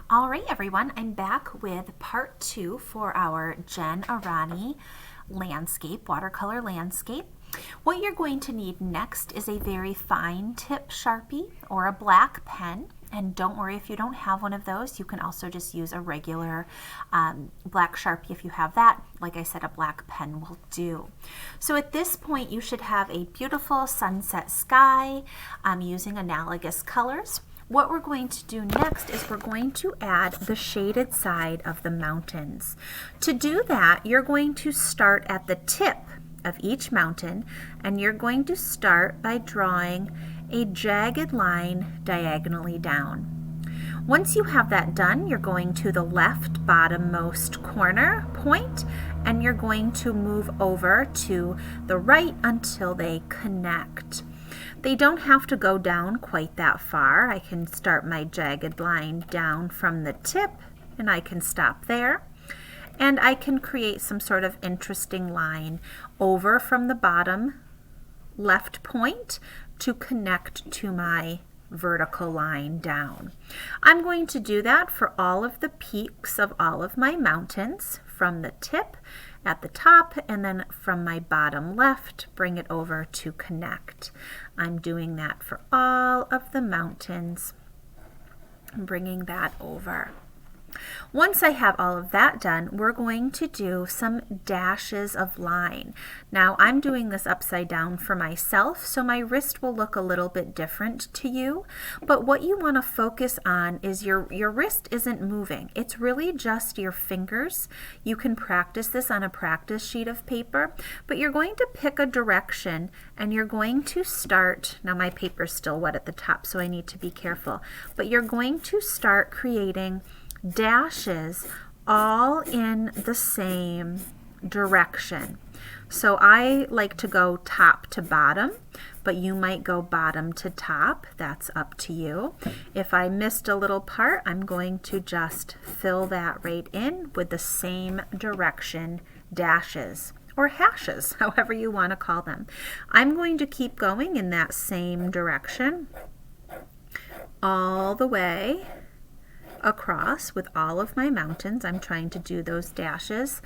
All right, everyone, I'm back with part 2 for our Jen Arayni landscape, watercolor landscape. What you're going to need next is a very fine tip Sharpie or a black pen. And don't worry if you don't have one of those. You can also just use a regular black Sharpie if you have that. Like I said, a black pen will do. So at this point, you should have a beautiful sunset sky using analogous colors. What we're going to do next is we're going to add the shaded side of the mountains. To do that, you're going to start at the tip of each mountain, and you're going to start by drawing a jagged line diagonally down. Once you have that done, you're going to the left bottommost corner point, and you're going to move over to the right until they connect. They don't have to go down quite that far. I can start my jagged line down from the tip, and I can stop there. And I can create some sort of interesting line over from the bottom left point to connect to my vertical line down. I'm going to do that for all of the peaks of all of my mountains, from the tip at the top, and then from my bottom left, bring it over to connect. I'm doing that for all of the mountains, bringing that over. Once I have all of that done, we're going to do some dashes of line. Now I'm doing this upside down for myself, so my wrist will look a little bit different to you, but what you want to focus on is your wrist isn't moving. It's really just your fingers. You can practice this on a practice sheet of paper, but you're going to pick a direction and you're going to start, now my paper's still wet at the top, so I need to be careful, but you're going to start creating dashes all in the same direction. So I like to go top to bottom, but you might go bottom to top. That's up to you. If I missed a little part, I'm going to just fill that right in with the same direction dashes or hashes, however you want to call them. I'm going to keep going in that same direction all the way across with all of my mountains. I'm trying to do those dashes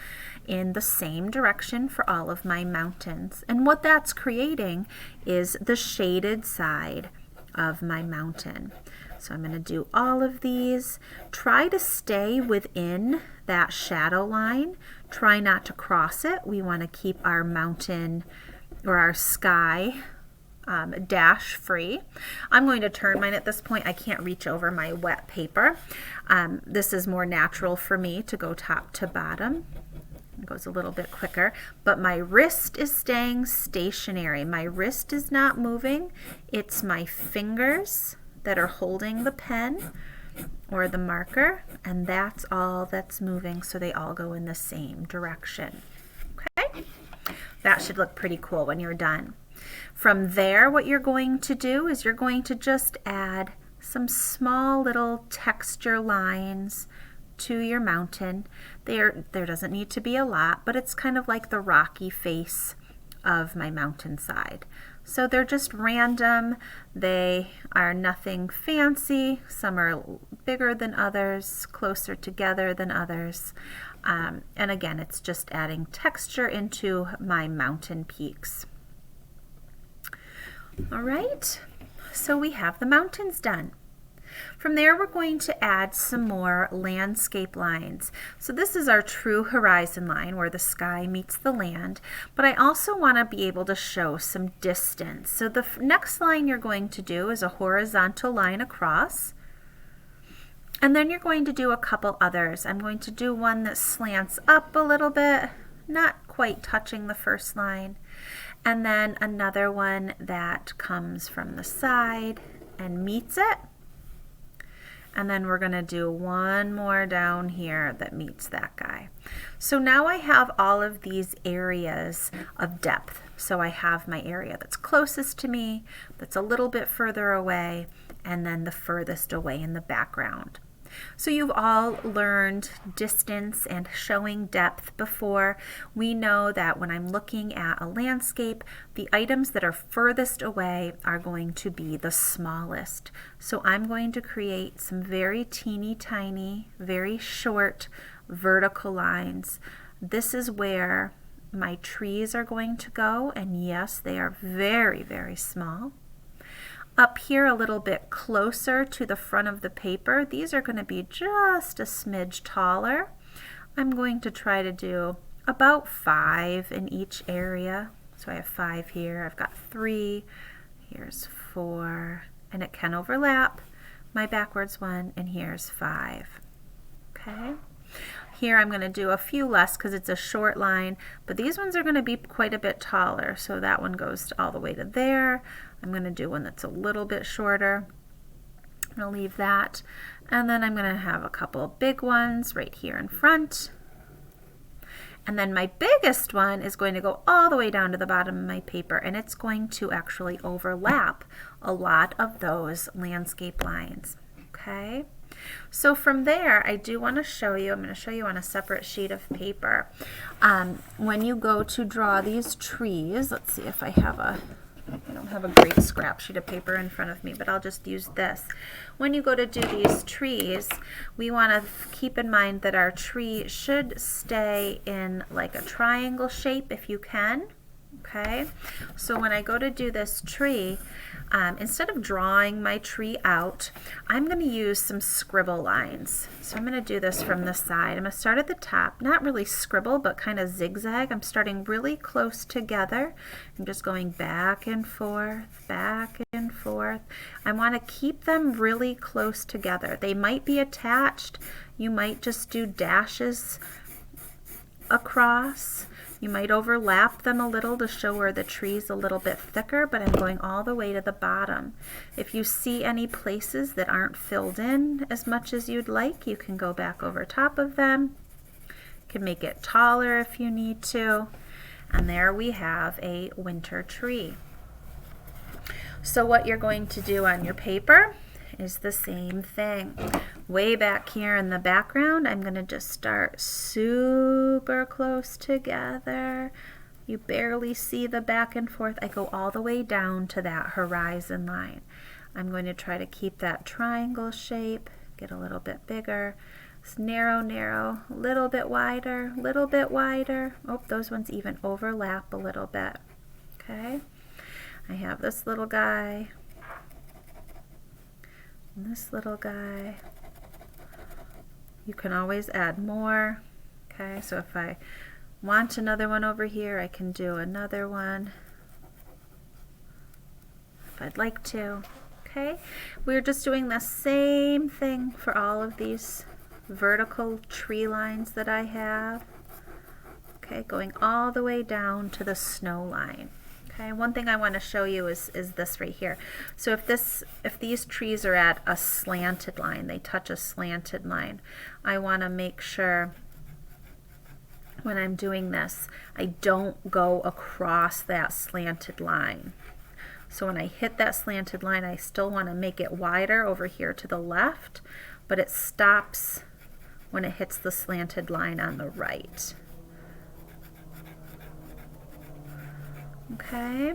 in the same direction for all of my mountains. And what that's creating is the shaded side of my mountain. So I'm going to do all of these. Try to stay within that shadow line. Try not to cross it. We want to keep our mountain or our sky dash free. I'm going to turn mine at this point. I can't reach over my wet paper. This is more natural for me to go top to bottom. It goes a little bit quicker, but my wrist is staying stationary. My wrist is not moving. It's my fingers that are holding the pen or the marker, and that's all that's moving, so they all go in the same direction. Okay? That should look pretty cool when you're done. From there, what you're going to do is you're going to just add some small little texture lines to your mountain. There doesn't need to be a lot, but it's kind of like the rocky face of my mountainside. So they're just random. They are nothing fancy. Some are bigger than others, closer together than others. And again, it's just adding texture into my mountain peaks. All right, so we have the mountains done. From there, we're going to add some more landscape lines. So this is our true horizon line where the sky meets the land, but I also want to be able to show some distance. So the next line you're going to do is a horizontal line across, and then you're going to do a couple others. I'm going to do one that slants up a little bit, not quite touching the first line, and then another one that comes from the side and meets it. And then we're going to do one more down here that meets that guy. So now I have all of these areas of depth. So I have my area that's closest to me, that's a little bit further away, and then the furthest away in the background. So you've all learned distance and showing depth before. We know that when I'm looking at a landscape, the items that are furthest away are going to be the smallest. So I'm going to create some very teeny tiny, very short vertical lines. This is where my trees are going to go, and yes, they are very, very small. Up here a little bit closer to the front of the paper, these are going to be just a smidge taller. I'm going to try to do about 5 in each area. So I have 5 here, I've got 3, here's 4, and it can overlap my backwards one, and here's 5. Okay. Here I'm going to do a few less because it's a short line, but these ones are going to be quite a bit taller. So that one goes all the way to there. I'm going to do one that's a little bit shorter. I'm going to leave that. And then I'm going to have a couple big ones right here in front. And then my biggest one is going to go all the way down to the bottom of my paper, and it's going to actually overlap a lot of those landscape lines. Okay. So from there, I do want to show you, I'm going to show you on a separate sheet of paper. When you go to draw these trees, let's see if I don't have a great scrap sheet of paper in front of me, but I'll just use this. When you go to do these trees, we want to keep in mind that our tree should stay in like a triangle shape if you can. Okay, so when I go to do this tree, instead of drawing my tree out, I'm going to use some scribble lines. So I'm going to do this from the side. I'm going to start at the top, not really scribble, but kind of zigzag. I'm starting really close together. I'm just going back and forth, back and forth. I want to keep them really close together. They might be attached. You might just do dashes across. You might overlap them a little to show where the tree's a little bit thicker, but I'm going all the way to the bottom. If you see any places that aren't filled in as much as you'd like, you can go back over top of them. You can make it taller if you need to. And there we have a winter tree. So what you're going to do on your paper is the same thing. Way back here in the background, I'm going to just start super close together. You barely see the back and forth. I go all the way down to that horizon line. I'm going to try to keep that triangle shape, get a little bit bigger. It's narrow, narrow, a little bit wider, little bit wider. Oh, those ones even overlap a little bit. Okay, I have this little guy. And this little guy. You can always add more. Okay, so if I want another one over here, I can do another one if I'd like to. Okay, we're just doing the same thing for all of these vertical tree lines that I have. Okay, going all the way down to the snow line. Okay, one thing I want to show you is this right here. So if these trees are at a slanted line, they touch a slanted line, I want to make sure when I'm doing this, I don't go across that slanted line. So when I hit that slanted line, I still want to make it wider over here to the left, but it stops when it hits the slanted line on the right. Okay,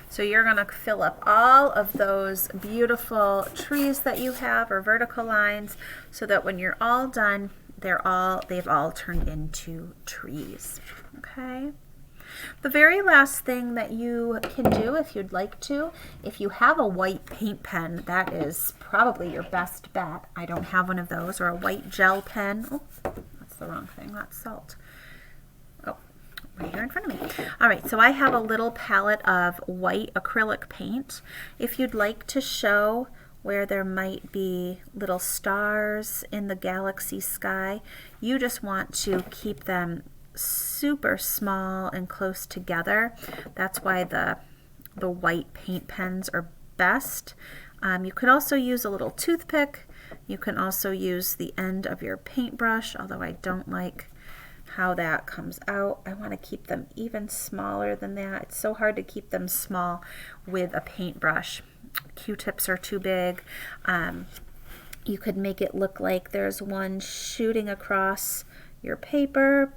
so you're going to fill up all of those beautiful trees that you have, or vertical lines, so that when you're all done, they've all turned into trees. Okay. The very last thing that you can do, if you'd like to, if you have a white paint pen, that is probably your best bet. I don't have one of those, or a white gel pen. Oh, that's the wrong thing. That's salt. Right here in front of me. All right, so I have a little palette of white acrylic paint. If you'd like to show where there might be little stars in the galaxy sky, you just want to keep them super small and close together. That's why the white paint pens are best. You could also use a little toothpick. You can also use the end of your paintbrush, although I don't like how that comes out. I want to keep them even smaller than that. It's so hard to keep them small with a paintbrush. Q-tips are too big. You could make it look like there's one shooting across your paper,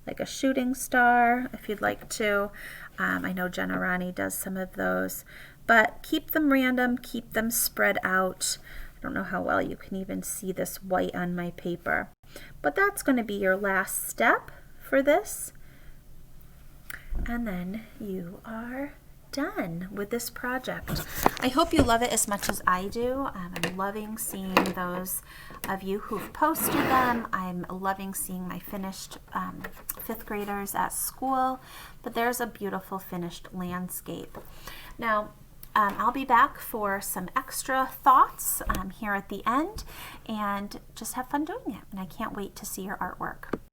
like a shooting star if you'd like to. I know Jen Arayni does some of those, but keep them random, keep them spread out. I don't know how well you can even see this white on my paper, but that's going to be your last step for this. And then you are done with this project. I hope you love it as much as I do. I'm loving seeing those of you who've posted them. I'm loving seeing my finished 5th graders at school, but there's a beautiful finished landscape. Now, I'll be back for some extra thoughts here at the end, and just have fun doing it. And I can't wait to see your artwork.